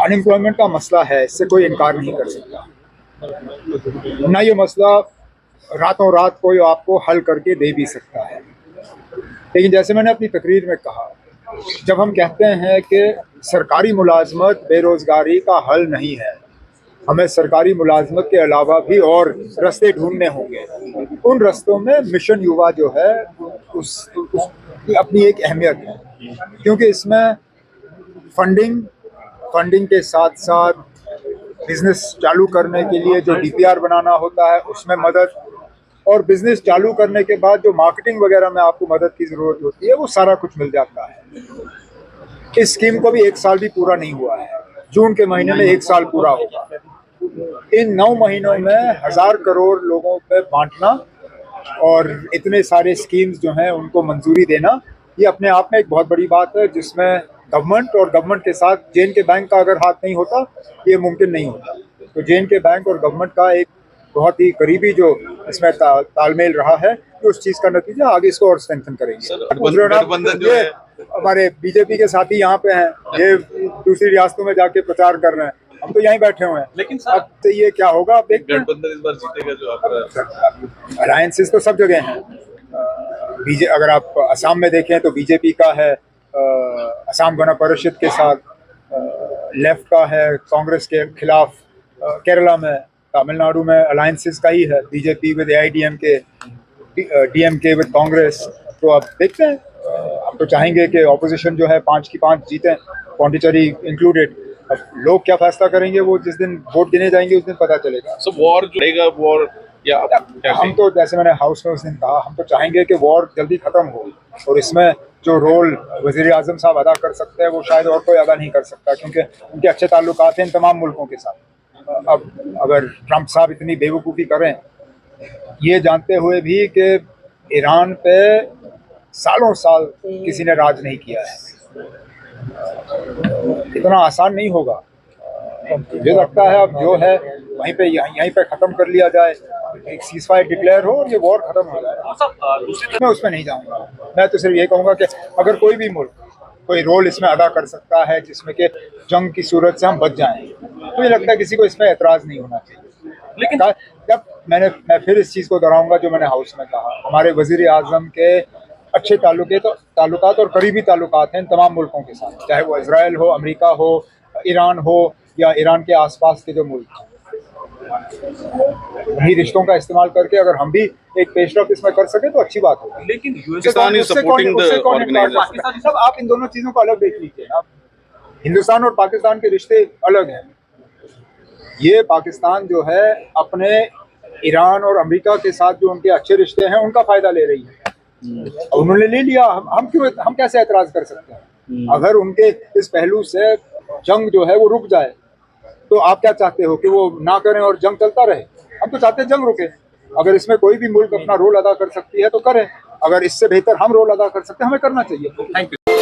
Unemployment का मसला है, इससे कोई इनकार नहीं कर सकता। ना ये मसला रातों रात कोई आपको हल करके दे भी सकता है, लेकिन जैसे मैंने अपनी तकरीर में कहा, जब हम कहते हैं कि सरकारी मुलाजमत बेरोज़गारी का हल नहीं है, हमें सरकारी मुलाजमत के अलावा भी और रास्ते ढूंढने होंगे। उन रास्तों में मिशन युवा जो है उसकी अपनी एक अहमियत है, क्योंकि इसमें फंडिंग के साथ साथ बिजनेस चालू करने के लिए जो डीपीआर बनाना होता है उसमें मदद, और बिजनेस चालू करने के बाद जो मार्केटिंग वगैरह में आपको मदद की ज़रूरत होती है, वो सारा कुछ मिल जाता है। इस स्कीम को भी 1 साल भी पूरा नहीं हुआ है, जून के महीने में 1 साल पूरा होगा। इन 9 महीनों में 1000 करोड़ लोगों पे बांटना और इतने सारे स्कीम्स जो हैं उनको मंजूरी देना, ये अपने आप में एक बहुत बड़ी बात है, जिसमें गवर्नमेंट के साथ जे.एन.के बैंक का अगर हाथ नहीं होता ये मुमकिन नहीं होता। तो जे.एन.के बैंक और गवर्नमेंट का एक बहुत ही करीबी जो इसमें तालमेल रहा है, कि उस चीज़ का नतीजा आगे इसको और स्ट्रेंथन करेंगे। ये हमारे बीजेपी के साथी यहाँ पे हैं, ये दूसरी रियासतों में जाके प्रचार कर रहे हैं, हम तो यहीं बैठे हुए हैं। लेकिन अब तो ये क्या होगा, आप देखते हैं। गठबंधन इस बार जीतेगा जो आपका अलायंसेस तो सब जगह हैं। अगर आप असम में देखें तो बीजेपी का है, असम गण परिषद के साथ, लेफ्ट का है कांग्रेस के खिलाफ, केरला में, तमिलनाडु में अलायंसेस का ही है, BJP with AIADMK, DMK with Congress. तो अब देखते हैं, हम तो चाहेंगे कि ऑपोजिशन जो है 5 की 5 जीतें, पौंडीचेरी इंक्लूडेड। अब लोग क्या फैसला करेंगे वो जिस दिन वोट गिने जाएंगे उस दिन पता चलेगा। वॉर जो रहेगा, वॉर या हम तो जैसे मैंने हाउस में उस दिन कहा, हम तो चाहेंगे कि वॉर जल्दी ख़त्म हो, और इसमें जो रोल वज़ीर आज़म साहब अदा कर सकते हैं वो शायद और कोई अदा नहीं कर सकता, क्योंकि उनके अच्छे ताल्लुकात हैं इन तमाम मुल्कों के साथ। अब अगर ट्रंप साहब इतनी बेवकूफ़ी करें, ये जानते हुए भी कि ईरान पे सालों साल किसी ने राज नहीं किया है, इतना आसान नहीं होगा। मुझे लगता है अब जो है वहीं पे यहीं पे ख़त्म कर लिया जाए, एक सीज़फायर डिक्लेयर हो और ये वॉर ख़त्म हो जाए। मैं उसमें नहीं जाऊँगा, मैं तो सिर्फ ये कहूँगा कि अगर कोई भी मुल्क कोई रोल इसमें अदा कर सकता है जिसमें कि जंग की सूरत से हम बच जाएं, तो मुझे लगता है किसी को इसमें एतराज़ नहीं होना चाहिए। लेकिन जब मैं फिर इस चीज़ को दोहराऊँगा जो मैंने हाउस में कहा, हमारे वज़ीर आज़म के अच्छे ताल्लुकात और करीबी ताल्लुकात हैं तमाम मुल्कों के साथ, चाहे वो इजराइल हो, अमेरिका हो, ईरान हो, या ईरान के आसपास के जो मुल्क हैं। वही रिश्तों का इस्तेमाल करके अगर हम भी एक पेशरफ इसमें कर सके तो अच्छी बात होगी। लेकिन Pakistan is supporting the organisation. सब आप इन दोनों चीज़ों को अलग देख लीजिए। आप हिंदुस्तान और पाकिस्तान के रिश्ते अलग हैं। ये पाकिस्तान जो है अपने ईरान और अमेरिका के साथ जो उनके अच्छे रिश्ते हैं उनका फ़ायदा ले रही है, उन्होंने ले लिया, हम कैसे एतराज़ कर सकते हैं? अगर उनके इस पहलू से जंग जो है वो रुक जाए, तो आप क्या चाहते हो कि वो ना करें और जंग चलता रहे? हम तो चाहते हैं जंग रुके। अगर इसमें कोई भी मुल्क अपना रोल अदा कर सकती है तो करें, अगर इससे बेहतर हम रोल अदा कर सकते हैं हमें करना चाहिए। Thank you.